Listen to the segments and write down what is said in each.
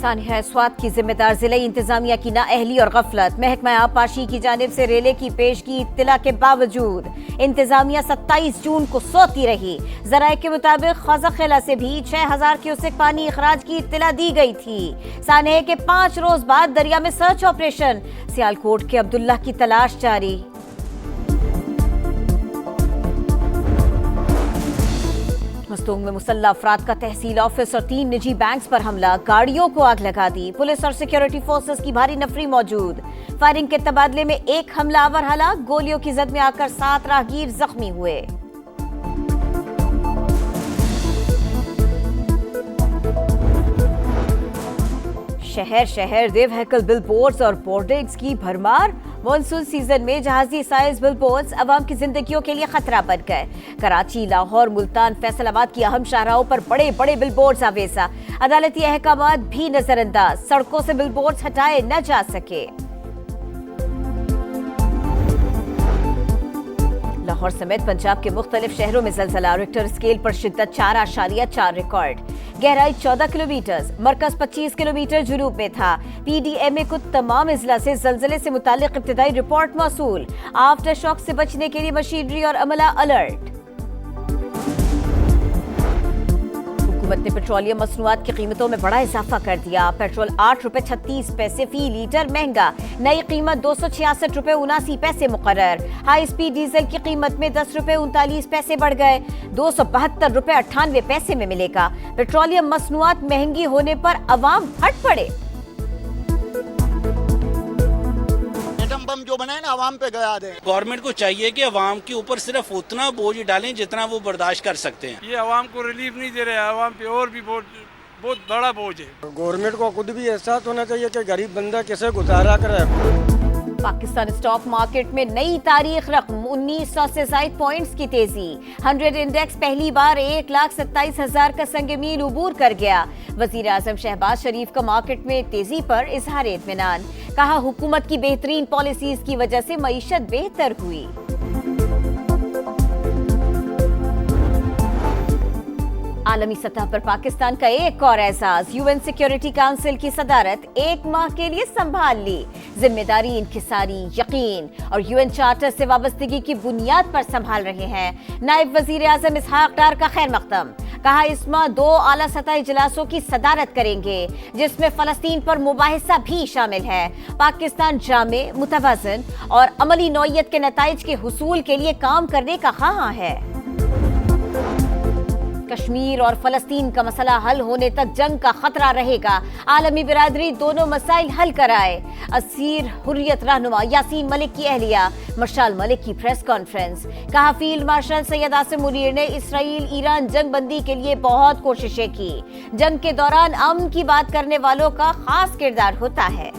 सानिया स्वात की जिम्मेदार जिला इंतजामिया की नाअहली और गफलत। महकमा आबपाशी की जानिब से रेले की पेशगी इत्तला के बावजूद इंतजामिया 27 जून को सोती रही। जराये के मुताबिक खज़ाखिला से भी 6000 क्यूसेक पानी इखराज की इत्तला दी गई थी। सानिया के 5 रोज बाद दरिया में सर्च ऑपरेशन। सियालकोट के अब्दुल्ला की तलाश जारी। मस्तूंग में मुसल्लह अफराद का तहसील ऑफिस और 3 निजी बैंक्स पर हमला। गाड़ियों को आग लगा दी। पुलिस और सिक्योरिटी फोर्सेस की भारी नफरी मौजूद। फायरिंग के तबादले में एक हमलावर हलाक। गोलियों की जद में आकर 7 राहगीर जख्मी हुए। शहर शहर दे व्हीकल बिलबोर्ड्स और बोर्डिंग्स की भरमार। मॉनसून सीजन में जहाजी साइज बिलबोर्ड्स अवाम की जिंदगियों के लिए खतरा बन गए। कराची, लाहौर, मुल्तान, फैसलाबाद की अहम शाहराहों पर बड़े बड़े बिलबोर्ड्स आवेजा। अदालती अहकामात भी नजरअंदाज। सड़कों से बिलबोर्ड्स हटाए न जा सके। लाहौर समेत पंजाब के मुख्तलिफ शहरों में ज़लज़ला। रिक्टर स्केल पर शिद्दत 4.4 रिकॉर्ड। गहराई 14 किलोमीटर। मरकज 25 किलोमीटर जुनूब में था। PDMA को तमाम इजला से ज़लज़ले से मुतालिक इब्तिदाई रिपोर्ट मौसूल। आफ्टर शॉक से बचने के लिए मशीनरी और अमला अलर्ट। हुकूमत ने पेट्रोलियम मसनूआत की कीमतों में बड़ा इजाफा कर दिया। पेट्रोल 8 रुपए 36 पैसे फी लीटर महंगा। नई कीमत 266 रुपए 79 पैसे मुकर्रर। हाई स्पीड डीजल की कीमत में 10 रुपए 39 पैसे बढ़ गए। 272 रुपए 98 पैसे में मिलेगा। पेट्रोलियम मसनूआत महंगी होने पर अवाम हट पड़े। बम जो बनाए ना अवाम पे गया दे। गवर्नमेंट को चाहिए कि अवाम के ऊपर सिर्फ उतना बोझ डालें जितना वो बर्दाश्त कर सकते हैं। ये अवाम को रिलीफ नहीं दे रहे हैं। अवाम पे और भी बहुत बड़ा बोझ है। गवर्नमेंट को खुद भी एहसास होना चाहिए कि गरीब बंदा कैसे गुजारा करे। पाकिस्तान स्टॉक मार्केट में नई तारीख रकम। 1900 से ज़ायद पॉइंट्स की तेजी। 100 इंडेक्स पहली बार 1,27,000 का संग मील उबूर कर गया। वजीर आजम शहबाज शरीफ का मार्केट में तेजी पर इजहार इत्मीनान। कहा हुकूमत की बेहतरीन पॉलिसीज की वजह से मईशत बेहतर हुई। आलमी सतह पर पाकिस्तान का एक और एजाज। UN सिक्योरिटी काउंसिल की सदारत 1 माह के लिए संभाल ली। जिम्मेदारी, इंकिसारी, यकीन और UN चार्टर से वाबस्तगी की बुनियाद पर संभाल रहे हैं। नायब वजीर आजम इसहाक डार का खैर मकदम। कहा इस माह 2 आला सतह इजलासों की सदारत करेंगे जिसमें फलस्तीन पर मुबाहिसा भी शामिल है। पाकिस्तान जामे, मुतवाज़िन और अमली नौइयत के नताइज के हुसूल के लिए काम करने का ख़्वाह है। कश्मीर और फलस्तीन का मसला हल होने तक जंग का खतरा रहेगा। आलमी बिरादरी दोनों मसाइल हल कराए। असीर हुर्रियत रहनुमा यासीन मलिक की अहलिया मशाल मलिक की प्रेस कॉन्फ्रेंस। कहा फील्ड मार्शल सैयद आसिम मुनीर ने इसराइल ईरान जंग बंदी के लिए बहुत कोशिशें की। जंग के दौरान अमन की बात करने वालों का खास किरदार होता है।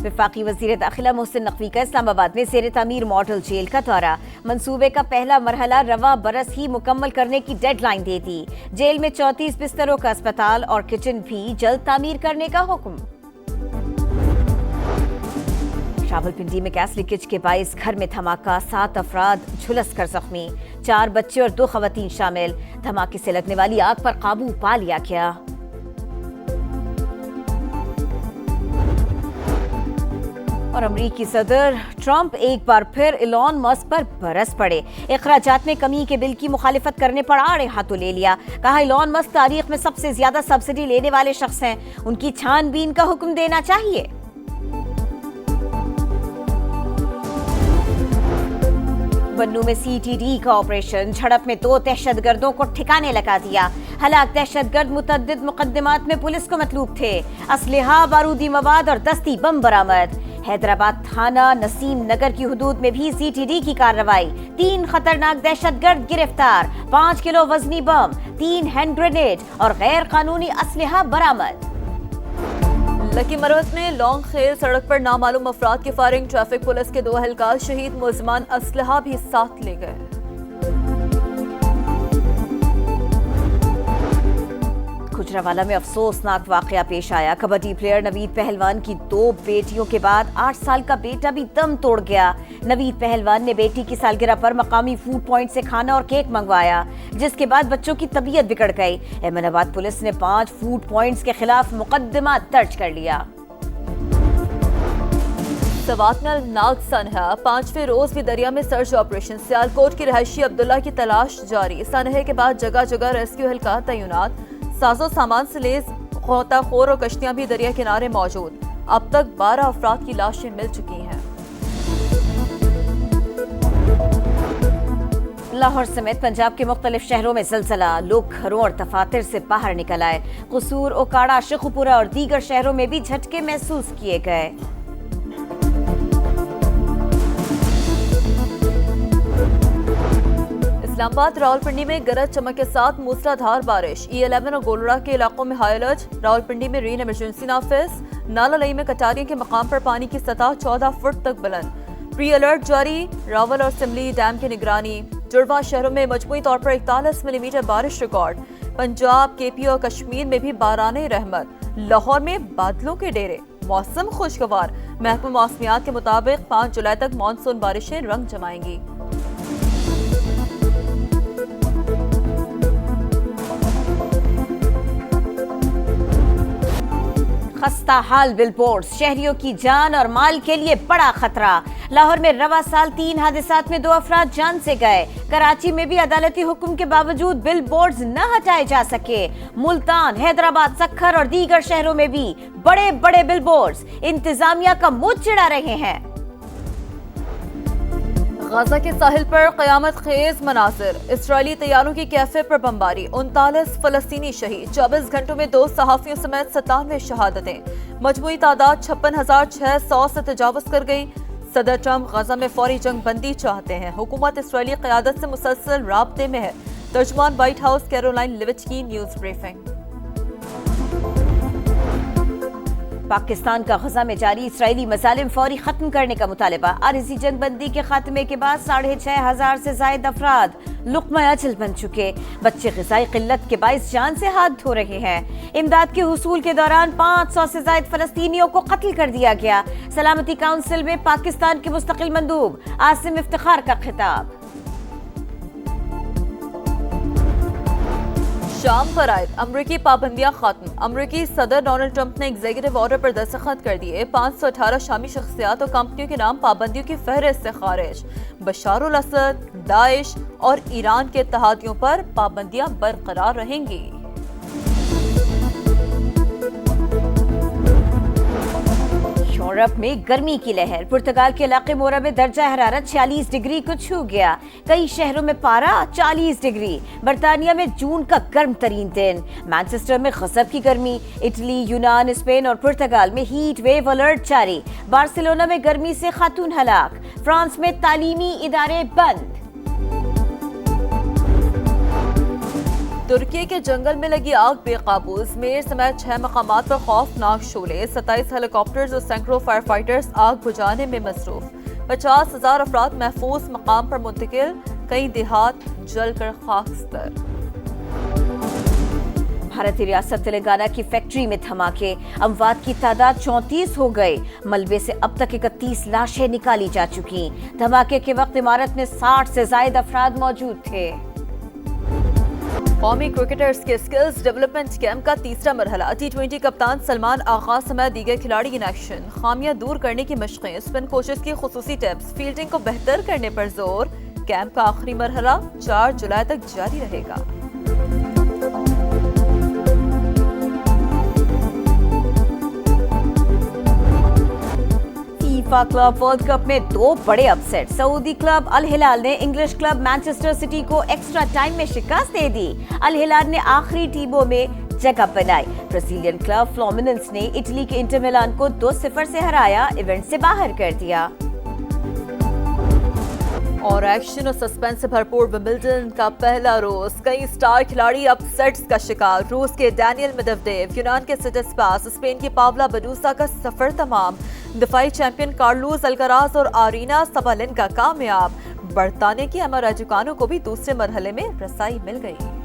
वफाकी वज़ीर दाखिला मोहसिन नकवी का इस्लामाबाद में ज़ेर तामीर मॉडल जेल का दौरा। मंसूबे का पहला मरहला रवा बरस ही मुकम्मल करने की डेडलाइन दे दी। जेल में 34 बिस्तरों का अस्पताल और किचन भी जल्द तामीर करने का हुक्म। रावलपिंडी में गैस लीकेज के बाइस घर में धमाका। 7 अफराद झुलस कर जख्मी। 4 बच्चे और 2 खवातीन शामिल। धमाके से लगने वाली आग पर काबू पा लिया गया। और अमरीकी सदर ट्रंप एक बार फिर इलॉन मस्क पर बरस पड़े। इखराजात में कमी के बिल की मुखालिफत करने पर आड़े हाथों ले लिया। कहा इलॉन मस्क तारीख में सबसे ज्यादा सब्सिडी लेने वाले शख्स हैं। उनकी छानबीन का हुक्म देना चाहिए। बन्नू में CTD का ऑपरेशन। झड़प में 2 दहशतगर्दों को ठिकाने लगा दिया। हलाक दहशतगर्द मुतअद्दिद मुकदमात में पुलिस को मतलूब थे। असलहा, बारूदी मवाद और दस्ती बम बरामद। हैदराबाद थाना नसीम नगर की हुदूद में भी CTD की कार्रवाई। 3 खतरनाक दहशतगर्द गिरफ्तार। 5 किलो वजनी बम, 3 हैंड ग्रेनेड और गैर कानूनी असलहा बरामद। लकी मरवत में लॉन्ग खेल सड़क पर नामालूम अफराद की फायरिंग। ट्रैफिक पुलिस के 2 एहलकार शहीद। मुलजमान असलहा भी साथ ले गए। गुजरावाला में अफसोसनाक वाकया पेश आया। कबड्डी प्लेयर नवीद पहलवान की 2 बेटियों के बाद 8 साल का बेटा भी दम तोड़ गया। नवीद पहलवान ने बेटी की सालगिरह पर मकामी फूड पॉइंट से खाना और केक मंगवाया, जिसके बाद बच्चों की तबीयत बिगड़ गई। अहमदाबाद पुलिस ने 5 फूड पॉइंट्स के खिलाफ मुकदमा दर्ज कर लिया। सवात में नाग सनहा 5वें रोज भी दरिया में सर्च ऑपरेशन। सियालकोट की रहायशी अब्दुल्ला की तलाश जारी। सनहे के बाद जगह जगह रेस्क्यू एहलकार तैनात। साजो सामान से लैस गोताखोर और कश्तियां भी दरिया किनारे मौजूद। अब तक 12 अफराद की लाशें मिल चुकी हैं। लाहौर समेत पंजाब के मुख्तलिफ शहरों में ज़िलज़ला, लोग घरों और दफातर से बाहर निकल आए। कसूर, ओकाड़ा, शेखुपुरा और दीगर शहरों में भी झटके महसूस किए गए। इस्लामाबाद रावलपिंडी में गरज चमक के साथ मूसलाधार बारिश। E11 और गोलड़ा के इलाकों में हाई अलर्ट। रावलपिंडी में रेन इमरजेंसी नाफिज। नाला लई में कटारियों के मकाम पर पानी की सतह 14 फुट तक बुलंद। प्री अलर्ट जारी। रावल और सिमली डैम की निगरानी। जुड़वा शहरों में मजमूई तौर पर 41 मिलीमीटर बारिश रिकॉर्ड। पंजाब, KP और कश्मीर में भी बाराने रहमत। लाहौर में बादलों के डेरे, मौसम खुशगवार। महकमा मौसमियात के मुताबिक 5 जुलाई तक मानसून बारिशें रंग जमाएंगी। खस्ता हाल बिलबोर्ड्स, शहरियों की जान और माल के लिए बड़ा खतरा। लाहौर में रवा साल 3 हादसात में 2 अफराद जान से गए। कराची में भी अदालती हुक्म के बावजूद बिलबोर्ड्स न हटाए जा सके। मुल्तान, हैदराबाद, सक्खर और दीगर शहरों में भी बड़े बड़े बिलबोर्ड्स इंतजामिया का मुंह चिढ़ा रहे हैं। गाजा के साहिल पर कयामत खेज मनाजिर। इसराइली तैयारों की कैफे पर बमबारी। 39 फलस्तीनी शहीद। 24 घंटों में 2 सहाफियों समेत 97 शहादतें। मजमूई तादाद 56,600 से तजावुज कर गई। सदर ट्रंप गाजा में फौरी जंग बंदी चाहते हैं। हुकूमत इसराइली क़यादत से मुसलसल राब्ते में है। तर्जुमान व्हाइट हाउस कैरोलाइन लिविच की न्यूज ब्रीफिंग। पाकिस्तान का गजा में जारी इसराइली मजालिम फौरी खत्म करने का मुतालबा। आरजी जंग बंदी के खात्मे के बाद 6,500 से जायद अफराद लुक़मा अजल बन चुके। बच्चे ग़िज़ाई क़िल्लत के बाइस जान से हाथ धो रहे हैं। इमदाद के हुसूल के दौरान 500 से जायद फ़लस्तीनियों को कत्ल कर दिया गया। सलामती काउंसिल में पाकिस्तान के मुस्तकिल मंदूब आसिम इफ्तिखार का खिताब। शाम पर आयद अमरीकी पाबंदियां खत्म। अमरीकी सदर डोनाल्ड ट्रंप ने एग्जीक्यूटिव ऑर्डर पर दस्तखत कर दिए। 518 शामी शख्सियात और कंपनियों के नाम पाबंदियों की फहरिस्त से खारिज। बशार अल असद, दाइश और ईरान के इत्तेहादियों पर पाबंदियां बरकरार रहेंगी। यूरोप में गर्मी की लहर। पुर्तगाल के इलाके मोरा में दर्जा हरारत 46 डिग्री को छू गया। कई शहरों में पारा 40 डिग्री। बर्तानिया में जून का गर्म तरीन दिन। मैनचेस्टर में गजब की गर्मी। इटली, यूनान, स्पेन और पुर्तगाल में हीट वेव अलर्ट जारी। बार्सिलोना में गर्मी से खातून हलाक। फ्रांस में तालीमी इदारे बंद। तुर्की के जंगल में लगी आग बेकाबू। इज़मिर समेत 6 मकामात पर खौफनाक शोले। 27 हेलीकॉप्टर्स और सैकड़ों फायर फाइटर्स आग बुझाने में मसरूफ। 50,000 अफराद महफूज मकाम पर मुंतकिल। कई देहात जलकर खाकस्तर। भारतीय रियासत तेलंगाना की फैक्ट्री में धमाके। अमवात की तादाद 34 हो गई। मलबे से अब तक 31 लाशें निकाली जा चुकी। धमाके के वक्त इमारत में 60 से ज्यादा अफराद मौजूद थे। कौमी क्रिकेटर्स के स्किल्स डेवलपमेंट कैंप का तीसरा मरहला। T20 कप्तान सलमान आगा समेत दीगर खिलाड़ी इन एक्शन। खामियां दूर करने की मशक़ें। स्पिन कोचेस की खुसूसी टिप्स। फील्डिंग को बेहतर करने पर जोर। कैंप का आखिरी मरहला 4 जुलाई तक जारी रहेगा। फीफा क्लब वर्ल्ड कप में 2 बड़े अपसेट। सऊदी क्लब अल हिलाल ने इंग्लिश क्लब मैनचेस्टर सिटी को एक्स्ट्रा टाइम में शिकस्त दे दी। अल हिलाल ने आखिरी टीमों में जगह बनाई। ब्राजीलियन क्लब फ्लुमिनेंस ने इटली के इंटर मिलान को 2-0 से हराया, इवेंट से बाहर कर दिया। और एक्शन और सस्पेंस से भरपूर विंबलडन का पहला रोज। कई स्टार खिलाड़ी अपसेट्स का शिकार। रूस के डैनियल मेदवेदेव, यूनान के सिट्सिपास, स्पेन की पाब्ला बाडूसा का सफर तमाम। दफाई चैंपियन कार्लोस अल्काराज और आरीना सबालेंका कामयाब। बरतानिया की एमा राजुकानो को भी दूसरे मरहले में रसाई मिल गई।